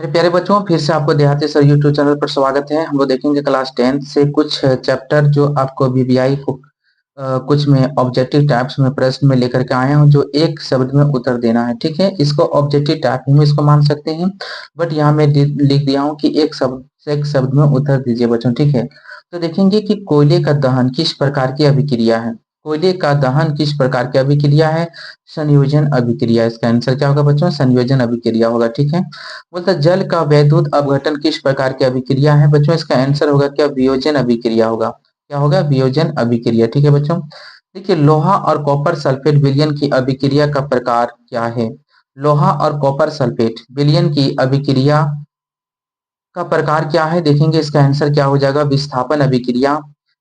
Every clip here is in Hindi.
मेरे प्यारे बच्चों, फिर से आपको देहाती सर यूट्यूब चैनल पर स्वागत है। हम लोग देखेंगे क्लास 10 से कुछ चैप्टर जो आपको बीबीआई को कुछ में ऑब्जेक्टिव टाइप्स में प्रश्न में लेकर के आए हैं, जो एक शब्द में उत्तर देना है। ठीक है, इसको ऑब्जेक्टिव टाइप में इसको मान सकते हैं, बट यहाँ मैं लिख दिया हूँ कि एक शब्द से एक शब्द में उत्तर दीजिए बच्चों। ठीक है, तो देखेंगे कि कोयले का दहन किस प्रकार की अभिक्रिया है। कोयले का दहन किस प्रकार की अभिक्रिया है? संयोजन अभिक्रिया। इसका आंसर क्या होगा बच्चों? संयोजन अभिक्रिया होगा। ठीक है, बोलता जल का वैद्युत अपघटन किस प्रकार की अभिक्रिया है बच्चों? इसका आंसर होगा क्या? वियोजन अभिक्रिया होगा। क्या होगा? वियोजन अभिक्रिया। ठीक है बच्चों, देखिए लोहा और कॉपर सल्फेट विलयन की अभिक्रिया का प्रकार क्या है? लोहा और कॉपर सल्फेट विलयन की अभिक्रिया का प्रकार क्या है? देखेंगे इसका आंसर क्या हो जाएगा? विस्थापन अभिक्रिया।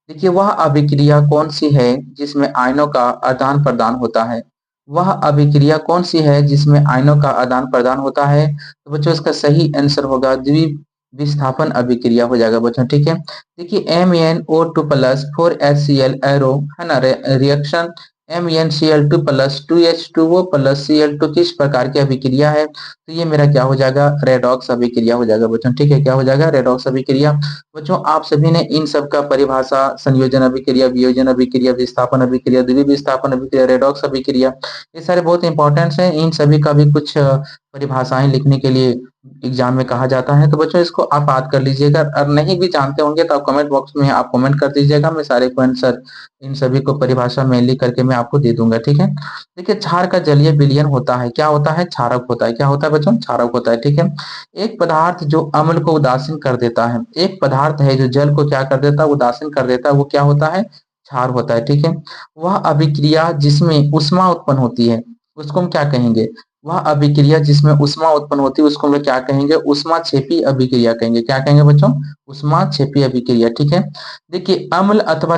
देखिए वह अभिक्रिया कौन सी है जिसमें आयनों का आदान प्रदान होता है? वह अभिक्रिया कौन सी है जिसमें आयनों का आदान प्रदान होता है? तो बच्चों इसका सही आंसर होगा द्वि विस्थापन अभिक्रिया हो जाएगा बच्चों। ठीक है, देखिए MnO2 प्लस 4HCl एरो है ना, reaction MnCl2 plus 2H2O plus Cl2 किस प्रकार की अभिक्रिया है? तो ये मेरा क्या हो जाएगा? रेडॉक्स अभिक्रिया हो जाएगा बच्चों। ठीक है, क्या हो जाएगा? रेडॉक्स अभिक्रिया। बच्चों आप सभी ने इन सब का परिभाषा संयोजन अभिक्रिया, वियोजन अभिक्रिया, विस्थापन अभिक्रिया, द्विविस्थापन अभिक्रिया, रेडॉक्स अभिक्रिया, ये सारे बहुत इंपॉर्टेंट हैं। इन सभी का भी कुछ परिभाषाएं लिखने के लिए एग्जाम में कहा जाता है, तो बच्चों इसको आप याद कर लीजिएगा। और नहीं भी जानते होंगे तो आप कमेंट बॉक्स में आप कमेंट कर दीजिएगा, मैं सारे को आंसर इन सभी को परिभाषा में लिख करके मैं आपको दे दूंगा। ठीक है, देखिए क्षार का जलीय विलयन होता है, क्या होता है? क्षारक होता है। क्या होता है बच्चों? क्षारक होता है। ठीक है, एक पदार्थ जो अम्ल को उदासीन कर देता है, एक पदार्थ है जो जल को क्या कर देता है? उदासीन कर देता है, वो क्या होता है? क्षार होता है। ठीक है, वह अभिक्रिया जिसमें ऊष्मा उत्पन्न होती है उसको हम क्या कहेंगे? वह अभिक्रिया जिसमें ऊष्मा उत्पन्न होती है उसको हम लोग क्या कहेंगे? ऊष्माक्षेपी अभिक्रिया कहेंगे। क्या कहेंगे बच्चों? ऊष्माक्षेपी अभिक्रिया। ठीक है, देखिए अम्ल अथवा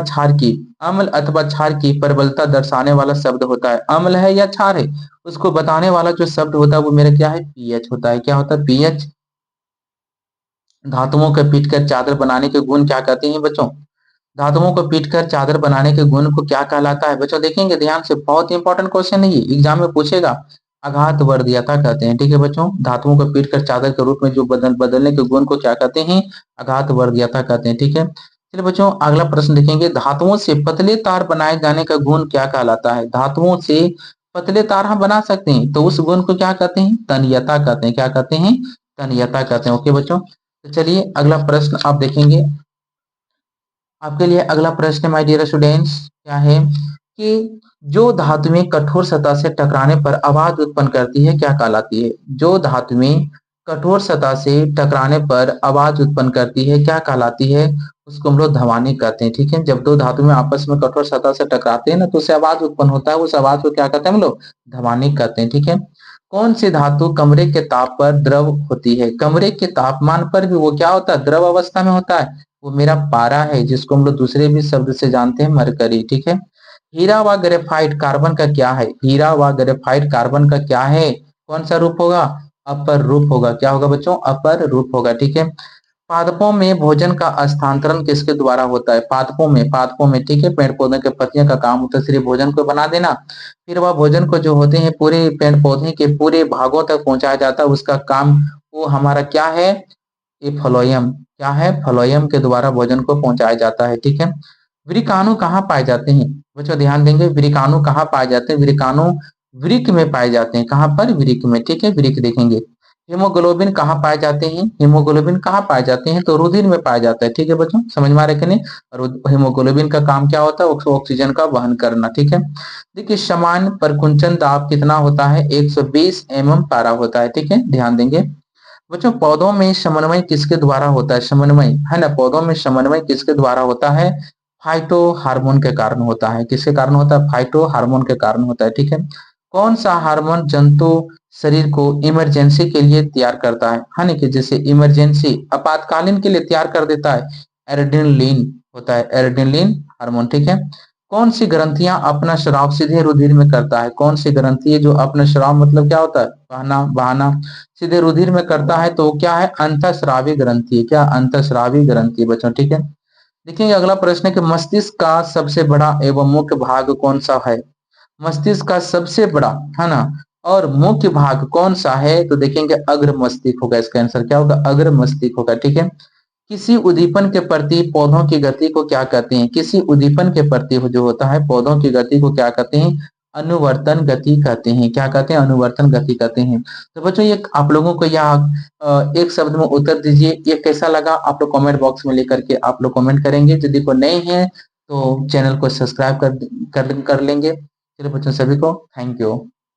क्षार की प्रबलता दर्शाने वाला शब्द होता है। अम्ल है या क्षार है, उसको बताने वाला जो शब्द होता है वो मेरा क्या है? पीएच होता है। क्या होता है? पीएच। धातुओं को पीटकर चादर बनाने के गुण क्या कहते हैं बच्चों? धातुओं को पीटकर चादर बनाने के गुण को क्या कहलाता है बच्चों? देखेंगे ध्यान से, बहुत इंपॉर्टेंट क्वेश्चन है ये, एग्जाम में पूछेगा। आघात वर्धीयता कहते हैं। ठीक है बच्चों, धातुओं को पीटकर चादर के रूप में जो बदलने के गुण को क्या कहते हैं? आघात वर्धीयता कहते हैं। ठीक है, चलिए बच्चों अगला प्रश्न देखेंगे। धातुओं से पतले तार बनाए जाने का गुण क्या कहलाता है? धातुओं से पतले तार हम बना सकते हैं तो उस गुण को क्या कहते हैं? तन्यता कहते हैं। क्या कहते हैं? तन्यता कहते हैं। ओके बच्चों, तो चलिए अगला प्रश्न आप देखेंगे। आपके लिए अगला प्रश्न माय डियर स्टूडेंट्स क्या है कि जो धातुएं कठोर सतह से टकराने पर आवाज उत्पन्न करती है क्या कहलाती है? जो धातुएं कठोर सतह से टकराने पर आवाज उत्पन्न करती है क्या कहलाती है? उसको हम लोग ध्वनिक कहते हैं। ठीक है, जब दो धातुएं आपस में कठोर सतह से टकराते हैं ना तो उससे आवाज उत्पन्न होता है, उस आवाज को क्या कहते हैं हम लोग? ध्वनिक कहते हैं। ठीक है, कौन सी धातु कमरे के ताप पर द्रव होती है? कमरे के तापमान पर भी वो क्या होता है? द्रव अवस्था में होता है। वो मेरा पारा है, जिसको हम लोग दूसरे भी शब्द से जानते हैं, मरकरी। ठीक है, हीरा व ग्रेफाइट कार्बन का क्या है? हीरा व ग्रेफाइट कार्बन का क्या है? कौन सा रूप होगा? अपर रूप होगा। क्या होगा बच्चों? अपर रूप होगा। ठीक है, पादपों में भोजन का स्थानांतरण किसके द्वारा होता है? पादपों में ठीक है, पेड़ पौधे के पत्तियों का काम होता है सिर्फ भोजन को बना देना, फिर वह भोजन को जो होते हैं पूरे पेड़ पौधे के पूरे भागों तक पहुंचाया जाता है, उसका काम वो हमारा क्या है? ये फ्लोएम। क्या है? फ्लोएम के द्वारा भोजन को पहुंचाया जाता है। ठीक है, वृकाणु कहाँ पाए जाते हैं बच्चों? ध्यान देंगे, वृकाणु कहाँ पाए जाते हैं? वृकाणु वृक में पाए जाते हैं। कहाँ पर? वृक में। ठीक है, वृक देखेंगे। हीमोग्लोबिन कहाँ पाए जाते हैं? हीमोग्लोबिन कहाँ पाए जाते हैं? तो रुधिर में पाया जाता है। ठीक है बच्चों, समझ में आ रहा है कि नहीं? और हीमोग्लोबिन का काम क्या होता है? ऑक्सीजन का वहन करना। ठीक है, देखिए सामान्य परकुंचन दाब कितना होता है? 120 mm पारा होता है। ठीक है, ध्यान देंगे बच्चों। पौधों में समन्वय किसके द्वारा होता है? समन्वय है ना, पौधों में समन्वय किसके द्वारा होता है? फाइटो हार्मोन के कारण होता है। किसके कारण होता है? फाइटो हार्मोन के कारण होता है। ठीक है, कौन सा हार्मोन जंतु शरीर को इमरजेंसी के लिए तैयार करता है ना, कि जैसे इमरजेंसी आपातकालीन के लिए तैयार कर देता है? एड्रेनलिन होता है, एड्रेनलिन हार्मोन। ठीक है, कौन सी ग्रंथियां अपना स्राव सीधे रुधिर में करता है? कौन सी ग्रंथि है जो अपना स्राव मतलब क्या होता है? बहना बहाना सीधे रुधिर में करता है, तो क्या है? अंतःस्रावी ग्रंथि। क्या? अंतःस्रावी ग्रंथि बच्चों। ठीक है, देखिए अगला प्रश्न है कि मस्तिष्क का सबसे बड़ा एवं मुख्य भाग कौन सा है? मस्तिष्क का सबसे बड़ा है ना और मुख्य भाग कौन सा है? तो देखेंगे अग्र मस्तिष्क होगा, इसका आंसर क्या होगा? अग्र मस्तिष्क होगा। ठीक है। किसी उद्दीपन के प्रति पौधों की गति को क्या कहते हैं? किसी उद्दीपन के प्रति जो होता है पौधों की गति को क्या कहते हैं? अनुवर्तन गति कहते हैं। क्या कहते हैं? अनुवर्तन गति कहते हैं। तो बच्चों ये आप लोगों को यहाँ एक शब्द में उत्तर दीजिए, ये कैसा लगा आप लोग कमेंट बॉक्स में लेकर के आप लोग कमेंट करेंगे। यदि कोई नए हैं तो चैनल को सब्सक्राइब कर लेंगे। चलिए बच्चों, सभी को थैंक यू।